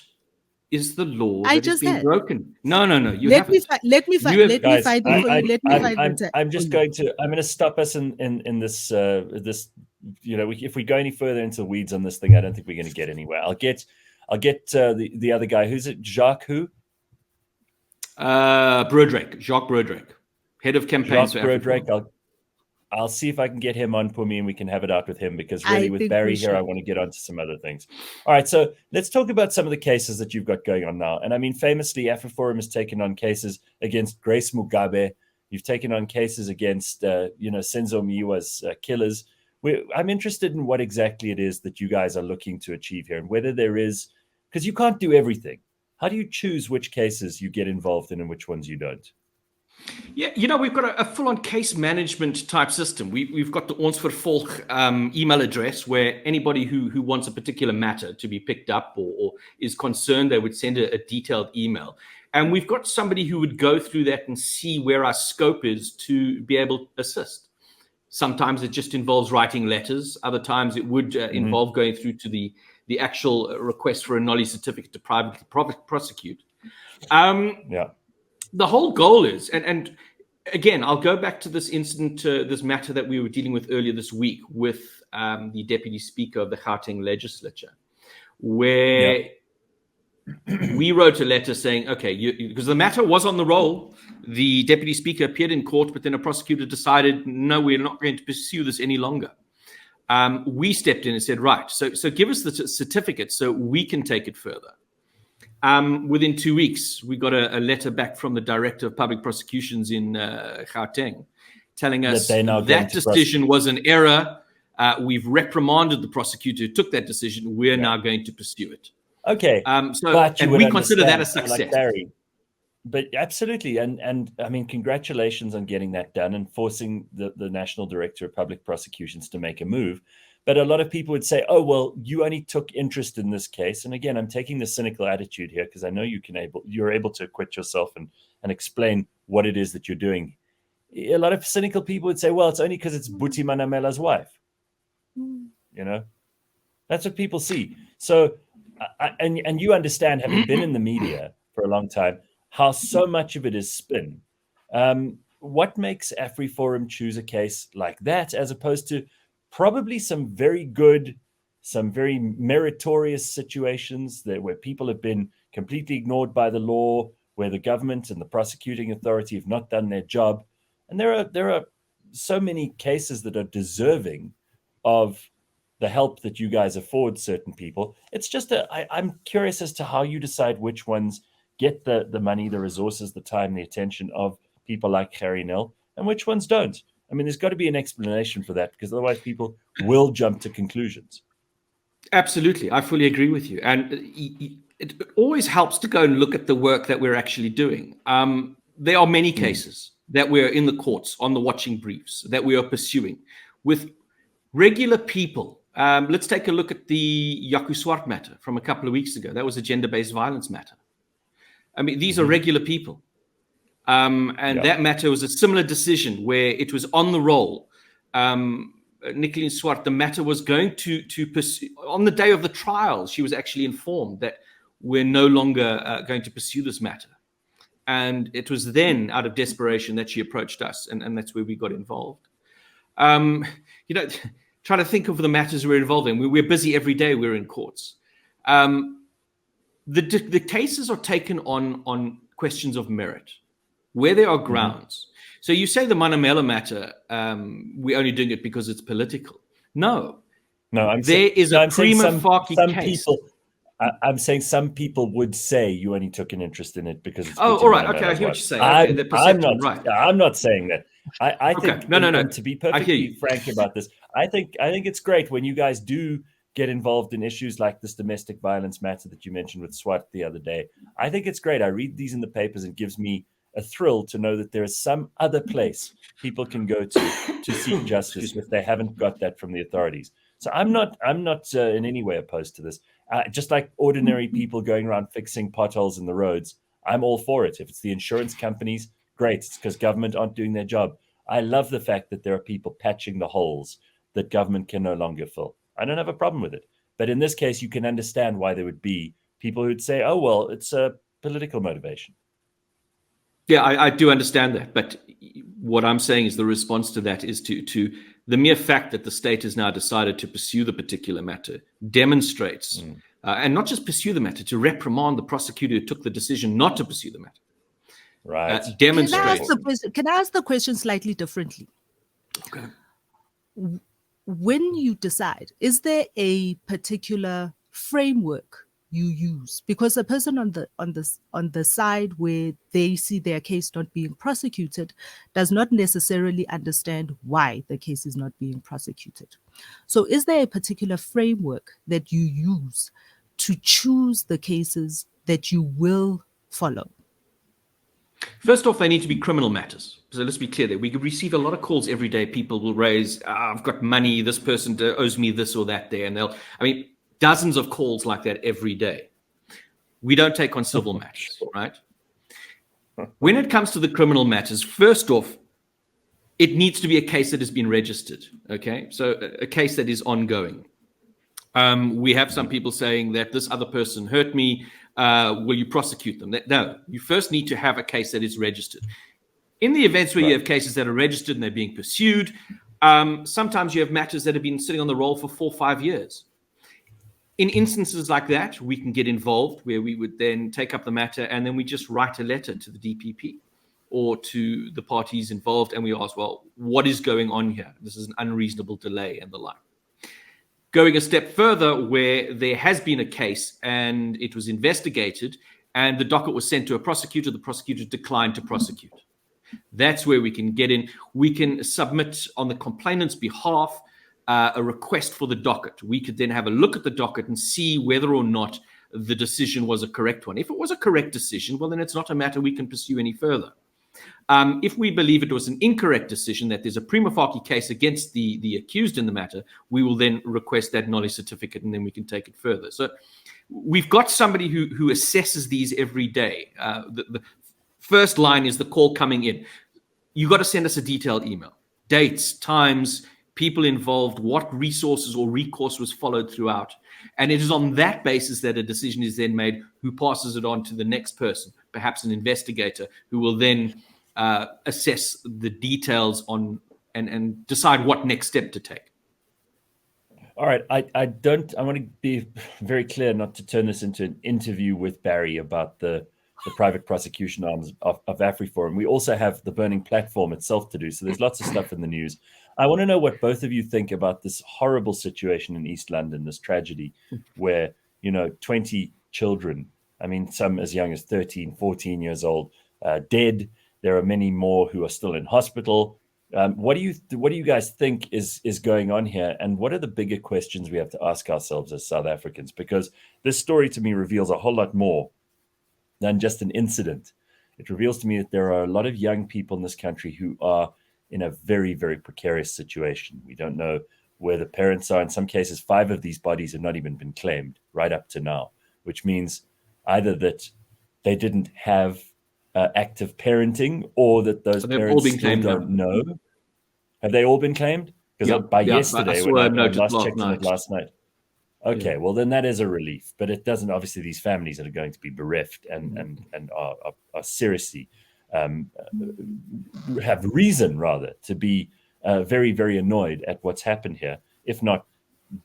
B: is the law
C: I
B: that
C: just
B: has been
C: had.
B: broken. No. You
C: let me
B: haven't.
C: let me find it for you. Let me find it.
A: I'm just going to stop us in this this. If we go any further into the weeds on this thing, I don't think we're going to get anywhere. I'll get the other guy. Who's it? Jacques who?
B: Broodryk, Jacques Broodryk, head of campaigns for
A: Broodryk. I'll see if I can get him on Pumi and we can have it out with him, because really with Barry here, I want to get onto some other things. All right, so let's talk about some of the cases that you've got going on now. And I mean, famously, Afriforum has taken on cases against Grace Mugabe. You've taken on cases against, Senzo Miwa's killers. I'm interested in what exactly it is that you guys are looking to achieve here, and whether there is, because you can't do everything. How do you choose which cases you get involved in and which ones you don't?
B: Yeah, we've got a full-on case management type system. We've got the Ons vir Volk email address, where anybody who wants a particular matter to be picked up or is concerned, they would send a detailed email. And we've got somebody who would go through that and see where our scope is to be able to assist. Sometimes it just involves writing letters. Other times it would involve going through to the actual request for a nollie certificate to privately prosecute. The whole goal is, and again, I'll go back to this incident, this matter that we were dealing with earlier this week with the Deputy Speaker of the Gauteng Legislature, where we wrote a letter saying, okay, because the matter was on the roll, the Deputy Speaker appeared in court, but then a prosecutor decided, no, we're not going to pursue this any longer. We stepped in and said, right, so give us the certificate so we can take it further. Within 2 weeks, we got a letter back from the Director of Public Prosecutions in Gauteng telling us that decision was an error. We've reprimanded the prosecutor who took that decision. We're now going to pursue it.
A: Okay.
B: And we consider that a success.
A: Like Barry. But absolutely. And I mean, congratulations on getting that done and forcing the National Director of Public Prosecutions to make a move. But a lot of people would say, oh, well, you only took interest in this case. And again, I'm taking the cynical attitude here because I know you're able to acquit yourself and explain what it is that you're doing. A lot of cynical people would say, well, it's only because it's Buti Manamela's wife. That's what people see. So, and you understand, having been in the media for a long time, how so much of it is spin. What makes Afriforum choose a case like that as opposed to probably some very good, some very meritorious situations where people have been completely ignored by the law, where the government and the prosecuting authority have not done their job? And there are so many cases that are deserving of the help that you guys afford certain people. It's just I'm curious as to how you decide which ones get the money, the resources, the time, the attention of people like Harry Nell, and which ones don't. I mean, there's got to be an explanation for that, because otherwise people will jump to conclusions.
B: Absolutely. I fully agree with you. And it always helps to go and look at the work that we're actually doing. There are many cases that we're in the courts on the watching briefs that we are pursuing with regular people. Let's take a look at the Yaku Swart matter from a couple of weeks ago. That was a gender-based violence matter. I mean, these are regular people. That matter was a similar decision where it was on the roll. Nicoline Swart, the matter was going to pursue. On the day of the trial, she was actually informed that we're no longer going to pursue this matter. And it was then, out of desperation, that she approached us, and that's where we got involved. Try to think of the matters we're involved in. We're busy every day. We're in courts. The cases are taken on questions of merit, where there are grounds. So you say the Manamela matter, we're only doing it because it's political. No, I'm saying
A: some people would say you only took an interest in it because it's.
B: Oh, all right. Okay, I hear what you're saying.
A: I'm not saying that. I think
B: no.
A: And to be perfectly frank about this, I think it's great when you guys do get involved in issues like this domestic violence matter that you mentioned with SWAT the other day. I think it's great. I read these in the papers and it gives me a thrill to know that there is some other place people can go to seek justice if they haven't got that from the authorities. So I'm not in any way opposed to this. Just like ordinary people going around fixing potholes in the roads, I'm all for it. If it's the insurance companies, great. It's because government aren't doing their job. I love the fact that there are people patching the holes that government can no longer fill. I don't have a problem with it. But in this case, you can understand why there would be people who'd say, oh, well, it's a political motivation.
B: Yeah, I do understand that. But what I'm saying is the response to that is to the mere fact that the state has now decided to pursue the particular matter demonstrates, and not just pursue the matter, to reprimand the prosecutor who took the decision not to pursue the matter.
A: Right.
B: Demonstrates.
C: Can I ask the question slightly differently?
B: Okay.
C: When you decide, is there a particular framework you use? Because a person on the side where they see their case not being prosecuted does not necessarily understand why the case is not being prosecuted. So is there a particular framework that you use to choose the cases that you will follow?
B: First off, they need to be criminal matters. So let's be clear there. We receive a lot of calls every day. People will raise, I've got money, this person owes me this or that there. And dozens of calls like that every day. We don't take on civil matters, right? When it comes to the criminal matters, first off, it needs to be a case that has been registered, okay? So a case that is ongoing. We have some people saying that this other person hurt me. Will you prosecute them? No, you first need to have a case that is registered. In the events where you have cases that are registered and they're being pursued, sometimes you have matters that have been sitting on the roll for 4 or 5 years. In instances like that, we can get involved where we would then take up the matter and then we just write a letter to the DPP or to the parties involved and we ask, well, what is going on here? This is an unreasonable delay and the like. Going a step further, where there has been a case and it was investigated and the docket was sent to a prosecutor, the prosecutor declined to prosecute. That's where we can get in. We can submit on the complainant's behalf a request for the docket. We could then have a look at the docket and see whether or not the decision was a correct one. If it was a correct decision, well, then it's not a matter we can pursue any further. If we believe it was an incorrect decision, that there's a prima facie case against the accused in the matter, we will then request that knowledge certificate and then we can take it further. So we've got somebody who assesses these every day. The first line is the call coming in. You got to send us a detailed email. Dates, times, people involved, what resources or recourse was followed throughout. And it is on that basis that a decision is then made who passes it on to the next person, perhaps an investigator, who will then assess the details on and decide what next step to take.
A: All right. I want to be very clear not to turn this into an interview with Barry about the private prosecution arms of Afriforum. We also have the burning platform itself to do. So there's lots of stuff in the news. I want to know what both of you think about this horrible situation in East London, this tragedy where, 20 children, some as young as 13, 14 years old, dead. There are many more who are still in hospital. What do you guys think is going on here? And what are the bigger questions we have to ask ourselves as South Africans? Because this story to me reveals a whole lot more than just an incident. It reveals to me that there are a lot of young people in this country who are in a very, very precarious situation. We don't know where the parents are. In some cases, 5 of these bodies have not even been claimed right up to now, which means either that they didn't have active parenting or that those parents still don't know. Have they all been claimed? Because by
B: I
A: yesterday,
B: saw
A: when
B: a
A: I
B: note
A: last
B: last
A: checked on it
B: night.
A: last night. Okay, well then that is a relief, but it doesn't. Obviously, these families are going to be bereft and are seriously have reason rather to be very, very annoyed at what's happened here, if not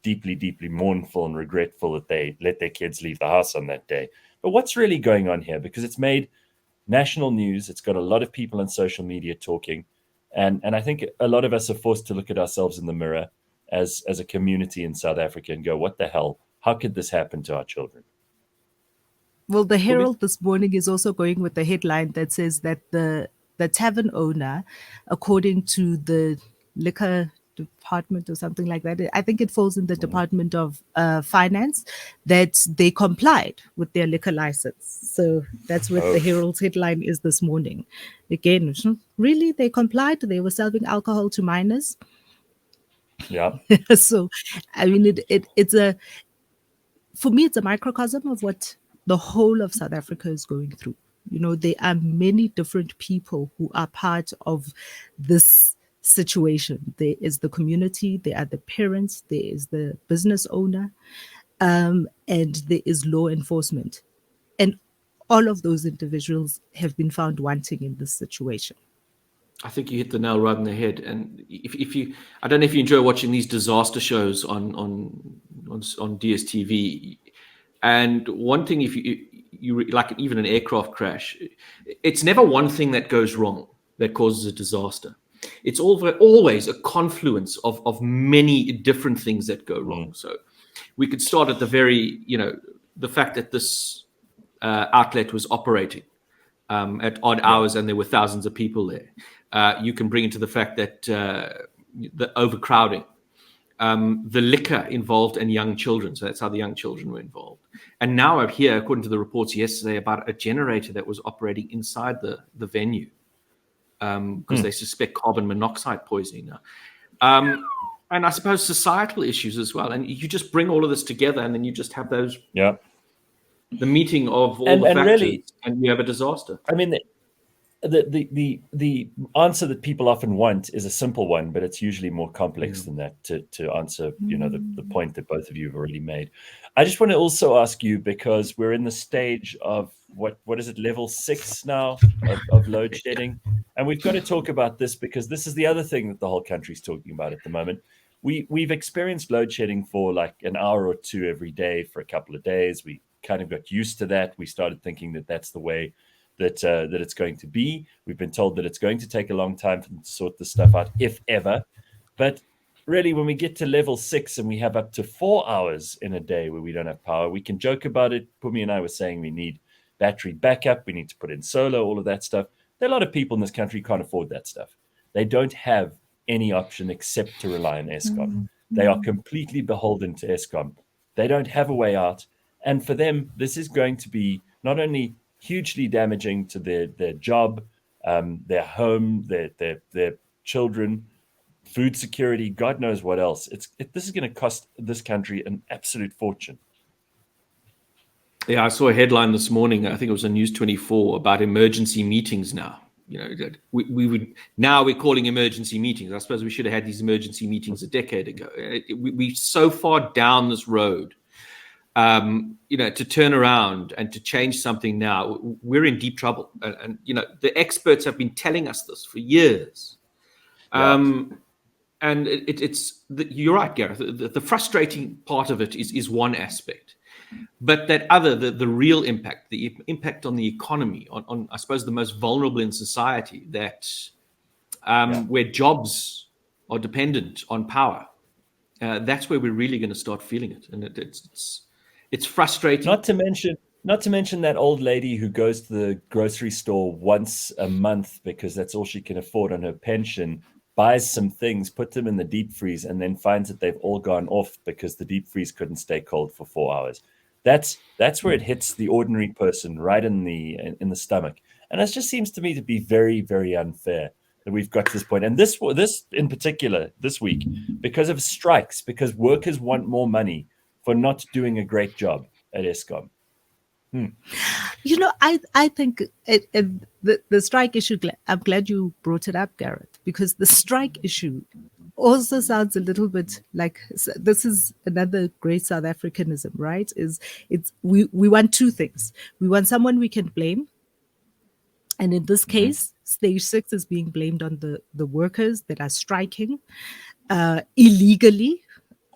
A: deeply, deeply mournful and regretful that they let their kids leave the house on that day. But what's really going on here? Because it's made national news. It's got a lot of people on social media talking, and I think a lot of us are forced to look at ourselves in the mirror as a community in South Africa and go, what the hell? How could this happen to our children?
C: Well, the Herald this morning is also going with the headline that says that the tavern owner, according to the liquor department or something like that, I think it falls in the Department of Finance, that they complied with their liquor license. So that's what the Herald's headline is this morning. Again, really, they complied. They were serving alcohol to minors.
A: Yeah.
C: So, I mean, for me, it's a microcosm of what the whole of South Africa is going through. You know, there are many different people who are part of this situation. There is the community, there are the parents, there is the business owner, and there is law enforcement. And all of those individuals have been found wanting in this situation.
B: I think you hit the nail right on the head. And if you, I don't know if you enjoy watching these disaster shows on DSTV. And one thing, if you like, even an aircraft crash, it's never one thing that goes wrong that causes a disaster. It's always a confluence of many different things that go wrong. So we could start at the very, the fact that this outlet was operating at odd hours and there were thousands of people there. You can bring into the fact that the overcrowding, the liquor involved, and young children. So that's how the young children were involved. And now I hear, according to the reports yesterday, about a generator that was operating inside the venue because they suspect carbon monoxide poisoning now. And I suppose societal issues as well. And you just bring all of this together, and then you just have those, the meeting of all the factors, really, and you have a disaster.
A: I mean, the answer that people often want is a simple one, but it's usually more complex than that to answer, the point that both of you have already made. I just want to also ask you, because we're in the stage of what is it, level 6 now of load shedding. And we've got to talk about this because this is the other thing that the whole country is talking about at the moment. We've experienced load shedding for like an hour or two every day for a couple of days. We kind of got used to that. We started thinking that that's the way that it's going to be. We've been told that it's going to take a long time for them to sort this stuff out, if ever. But really, when we get to level 6 and we have up to 4 hours in a day where we don't have power, we can joke about it. Pumi and I were saying we need battery backup. We need to put in solar, all of that stuff. There are a lot of people in this country who can't afford that stuff. They don't have any option except to rely on Eskom. They are completely beholden to Eskom. They don't have a way out. And for them, this is going to be not only hugely damaging to their job, their home, their children, food security, God knows what else. This is going to cost this country an absolute fortune.
B: Yeah, I saw a headline this morning. I think it was on News 24 about emergency meetings now. We're calling emergency meetings. I suppose we should have had these emergency meetings a decade ago. We're so far down this road. To turn around and to change something now, we're in deep trouble. And the experts have been telling us this for years. And you're right, Gareth. The frustrating part of it is one aspect. But that other, the real impact, the impact on the economy, on I suppose the most vulnerable in society, that where jobs are dependent on power, that's where we're really going to start feeling it. And it's frustrating.
A: Not to mention that old lady who goes to the grocery store once a month because that's all she can afford on her pension, buys some things, puts them in the deep freeze, and then finds that they've all gone off because the deep freeze couldn't stay cold for 4 hours. That's where it hits the ordinary person right in the stomach. And it just seems to me to be very, very unfair that we've got to this point. And this in particular this week, because of strikes, because workers want more money for not doing a great job at Eskom.
C: I think the strike issue, I'm glad you brought it up, Gareth, because the strike issue also sounds a little bit like this is another great South Africanism, right? We want two things. We want someone we can blame, and in this case, stage 6 is being blamed on the workers that are striking illegally,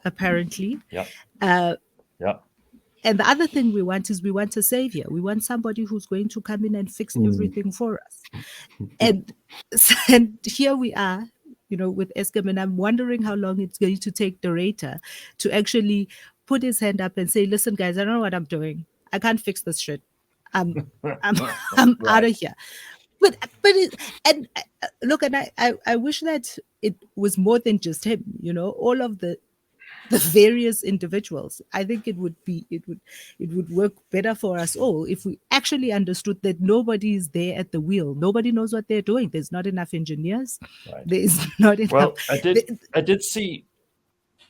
C: apparently.
A: Yeah.
C: Uh,
A: Yeah.
C: and the other thing we want is we want a savior. We want somebody who's going to come in and fix everything for us. And here we are, with Eskom, and I'm wondering how long it's going to take the Rata to actually put his hand up and say, listen, guys, I don't know what I'm doing. I can't fix this shit. I'm out of here. But look, and I wish that it was more than just him, all of the various individuals. I think it would work better for us all if we actually understood that nobody is there at the wheel. Nobody knows what they're doing. There's not enough engineers.
A: Right.
C: There is not enough.
A: Well,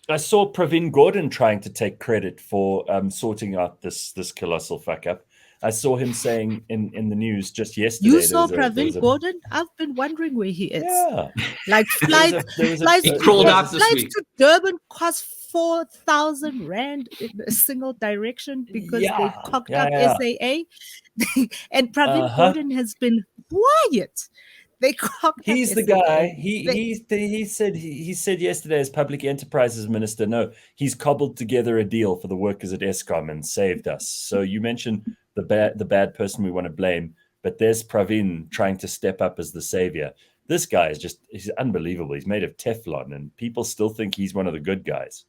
A: I saw Pravin Gordhan trying to take credit for sorting out this colossal fuck up. I saw him saying in the news just yesterday.
C: You saw Pravin Gordhan? I've been wondering where he is.
A: Yeah.
C: Like flights to Durban cost 4,000 rand in a single direction because they cocked up SAA. And Pravin Gordhan has been quiet.
A: He's the guy. He said yesterday as public enterprises minister, no, he's cobbled together a deal for the workers at Eskom and saved us. So you mentioned the bad person we want to blame, but there's Pravin trying to step up as the savior. This guy he's unbelievable. He's made of Teflon, and people still think he's one of the good guys.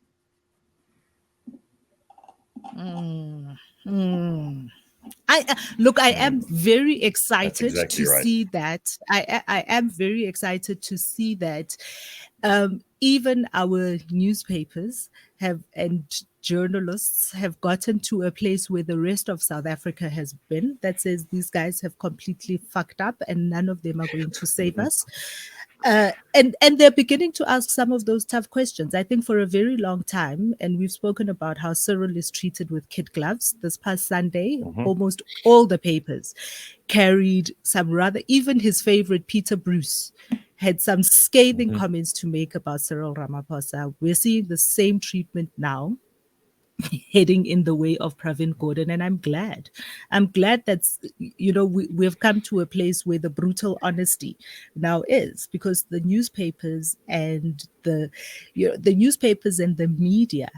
C: I am very excited see that. I am very excited to see that even our newspapers and journalists have gotten to a place where the rest of South Africa has been, that says these guys have completely fucked up and none of them are going to save us. And they're beginning to ask some of those tough questions. I think for a very long time, and we've spoken about how Cyril is treated with kid gloves. This past Sunday, almost all the papers carried even his favorite, Peter Bruce, had some scathing comments to make about Cyril Ramaphosa. We're seeing the same treatment now, heading in the way of Pravin Gordhan, and I'm glad. That we've come to a place where the brutal honesty now is, because the newspapers and the media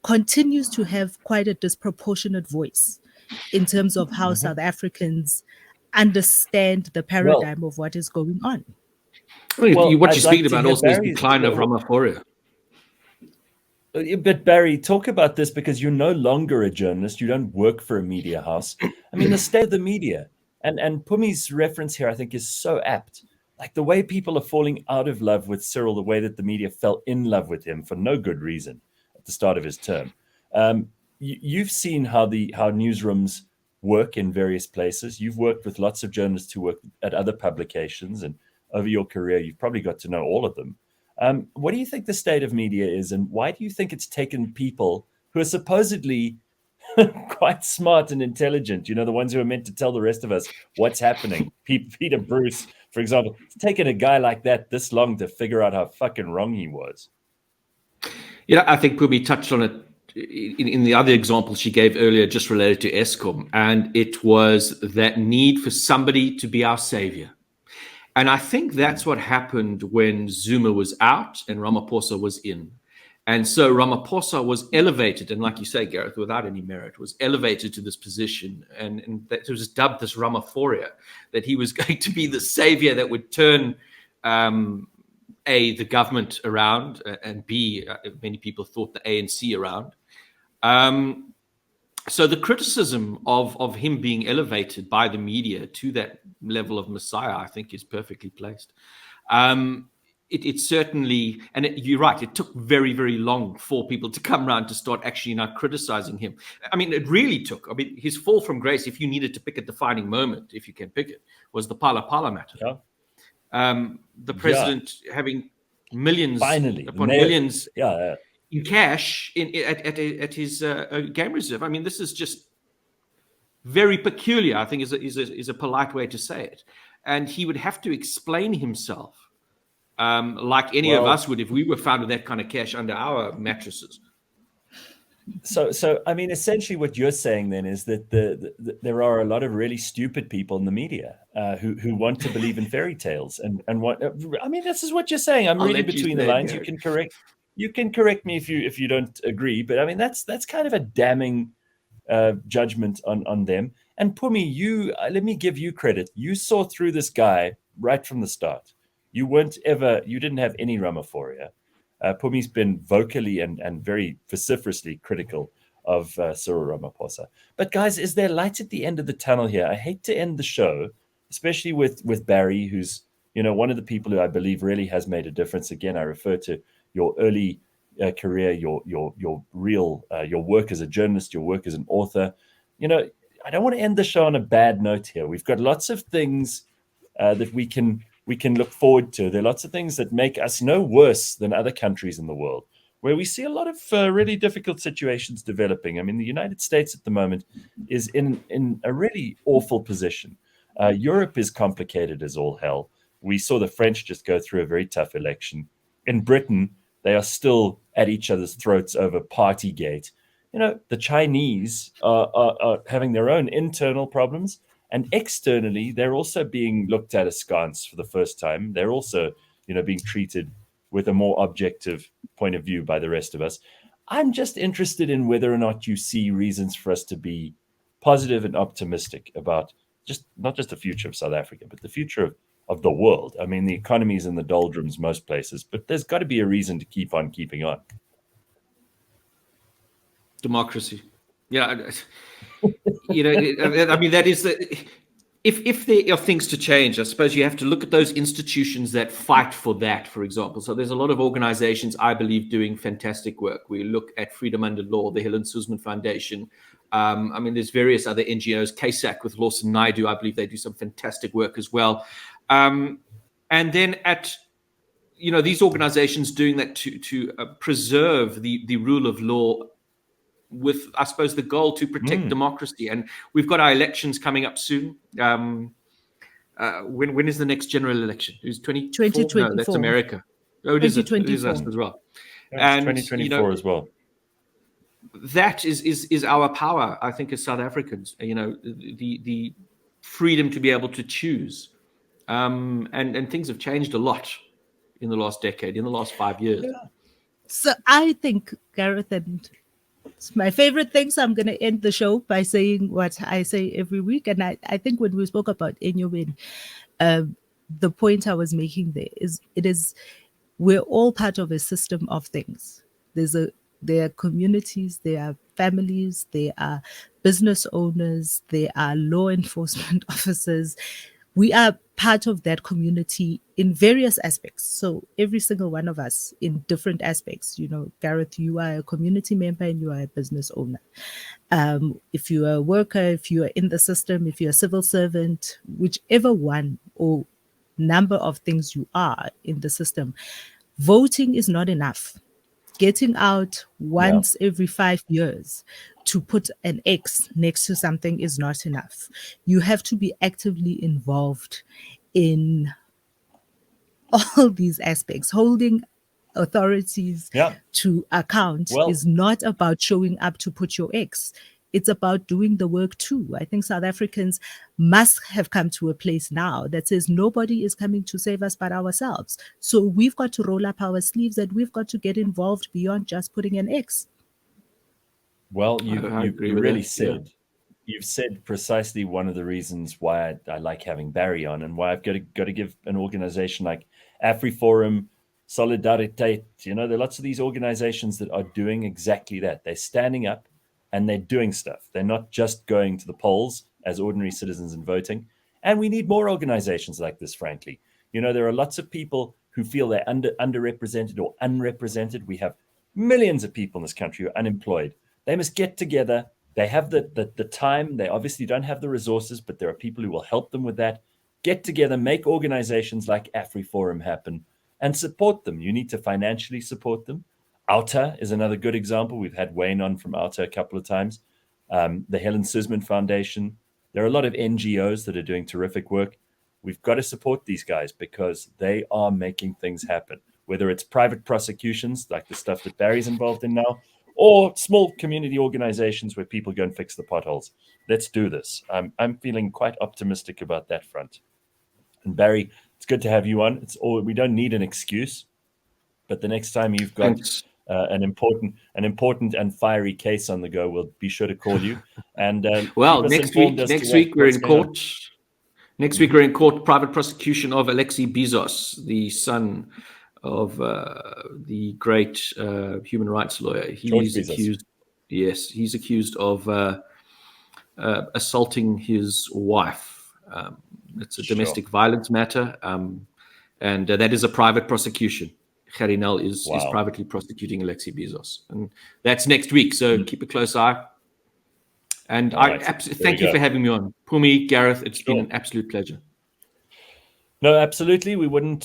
C: continues to have quite a disproportionate voice in terms of how South Africans understand the paradigm of what is going on.
B: What you're speaking about also is the decline of Ramaphosa.
A: But Barry, talk about this, because you're no longer a journalist. You don't work for a media house. I mean, the state of the media, and Pumi's reference here, I think, is so apt. Like the way people are falling out of love with Cyril, the way that the media fell in love with him for no good reason at the start of his term. You've seen how newsrooms work in various places. You've worked with lots of journalists who work at other publications, and over your career, you've probably got to know all of them. What do you think the state of media is, and why do you think it's taken people who are supposedly quite smart and intelligent, the ones who are meant to tell the rest of us what's happening? Peter Bruce, for example, it's taken a guy like that this long to figure out how fucking wrong he was.
B: I think Pumi touched on it in the other example she gave earlier, just related to Eskom, and it was that need for somebody to be our savior. And I think that's what happened when Zuma was out and Ramaphosa was in. And so Ramaphosa was elevated, and like you say, Gareth, without any merit, was elevated to this position. And that was dubbed this Ramaphoria, that he was going to be the savior that would turn, A, the government around, and B, many people thought the ANC around. So the criticism of him being elevated by the media to that level of messiah, I think, is perfectly placed. It certainly, and you're right, it took very, very long for people to come around to start actually now criticizing him. I mean, it really took. I mean, his fall from grace, if you needed to pick a defining moment, if you can pick it, was the Pala matter.
A: Yeah.
B: The president having millions upon
A: millions
B: in cash at his game reserve. I mean, this is just very peculiar, I think, is a polite way to say it. And he would have to explain himself like any of us would if we were found with that kind of cash under our mattresses.
A: So I mean, essentially, what you're saying then is that there are a lot of really stupid people in the media who want to believe in fairy tales and what I mean. This is what you're saying. I'm reading between the lines.
B: Gareth.
A: You can correct me if you don't agree, but I mean that's kind of a damning judgment on them. And Pumi, let me give you credit. You saw through this guy right from the start. You didn't have any Ramaphoria. Pumi's been vocally and very vociferously critical of Cyril Ramaphosa. But guys, is there light at the end of the tunnel here? I hate to end the show, especially with Barry, who's one of the people who I believe really has made a difference. Again, I refer to your early career, your work as a journalist, your work as an author. I don't want to end the show on a bad note here. We've got lots of things that we can look forward to. There are lots of things that make us no worse than other countries in the world, where we see a lot of really difficult situations developing. I mean, the United States at the moment is in a really awful position. Europe is complicated as all hell. We saw the French just go through a very tough election. In Britain, they are still at each other's throats over Partygate. The Chinese are having their own internal problems. And externally, they're also being looked at askance for the first time. They're also, being treated with a more objective point of view by the rest of us. I'm just interested in whether or not you see reasons for us to be positive and optimistic about not just the future of South Africa, but the future of the world. I mean, the economy is in the doldrums most places, but there's got to be a reason to keep on keeping on.
B: Democracy. Yeah. I mean, that is if there are things to change, I suppose you have to look at those institutions that fight for that, for example. So there's a lot of organizations, I believe, doing fantastic work. We look at Freedom Under Law, the Helen Suzman Foundation. I mean, there's various other NGOs, KSAC with Lawson Naidu, I believe they do some fantastic work as well. And then at, these organizations doing that to preserve the rule of law with, I suppose, the goal to protect democracy. And we've got our elections coming up soon. When is the next general election? Who's 2024? No, that's America. Oh, it is us as well.
A: Yeah, and 2024 as well.
B: That is our power, I think, as South Africans. The freedom to be able to choose. And things have changed a lot in the last decade, in the last 5 years.
C: Yeah. So I think, Gareth, and it's my favorite thing, so I'm going to end the show by saying what I say every week. And I think when we spoke about Enyobeni, the point I was making there is we're all part of a system of things. There are communities, there are families, there are business owners, there are law enforcement officers. We are part of that community in various aspects. So every single one of us in different aspects. Gareth, you are a community member and you are a business owner. If you are a worker, if you are in the system, if you're a civil servant, whichever one or number of things you are in the system, voting is not enough. Getting out once every 5 years to put an X next to something is not enough. You have to be actively involved in all these aspects. Holding authorities to account is not about showing up to put your X. It's about doing the work too. I think South Africans must have come to a place now that says nobody is coming to save us but ourselves. So we've got to roll up our sleeves and we've got to get involved beyond just putting an X.
A: Well, you really said, you've said precisely one of the reasons why I like having Barry on and why I've got to give an organization like Afriforum, Solidariteit. There are lots of these organizations that are doing exactly that. They're standing up and they're doing stuff. They're not just going to the polls as ordinary citizens and voting. And we need more organizations like this, frankly. There are lots of people who feel they're underrepresented or unrepresented. We have millions of people in this country who are unemployed. They must get together. They have the time. They obviously don't have the resources, but there are people who will help them with that. Get together, make organizations like Afriforum happen and support them. You need to financially support them. Outer is another good example. We've had Wayne on from Outer a couple of times. The Helen Suzman Foundation. There are a lot of NGOs that are doing terrific work. we've got to support these guys because they are making things happen, whether it's private prosecutions like the stuff that Barry's involved in now, or small community organizations where people go and fix the potholes. Let's do this. I'm feeling quite optimistic about that front. And Barry, it's good to have you on. We don't need an excuse, but the next time you've got an important and fiery case on the go, we'll be sure to call you. And
B: well, next week we're in court. Next week we're in court. Private prosecution of Alexei Bezos, the son of the great human rights lawyer. He's accused. Yes, he's accused of assaulting his wife. It's a domestic violence matter, and that is a private prosecution. Garinel is privately prosecuting Alexei Bezos, and that's next week. So keep a close eye. And thank you for having me on, Pumi, Gareth. It's been an absolute pleasure.
A: No, absolutely. We wouldn't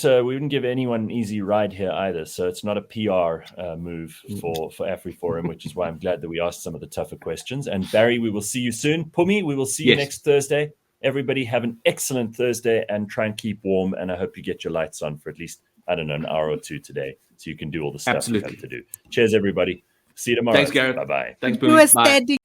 A: give anyone an easy ride here either. So it's not a PR move for Afriforum, which is why I'm glad that we asked some of the tougher questions. And Barry, we will see you soon. Pumi, we will see you next Thursday. Everybody have an excellent Thursday and try and keep warm. And I hope you get your lights on for at least, I don't know, an hour or two today so you can do all the stuff you have to do. Cheers, everybody. See you tomorrow.
B: Thanks, Gareth.
A: Bye-bye.
B: Thanks, Pumi. Bye.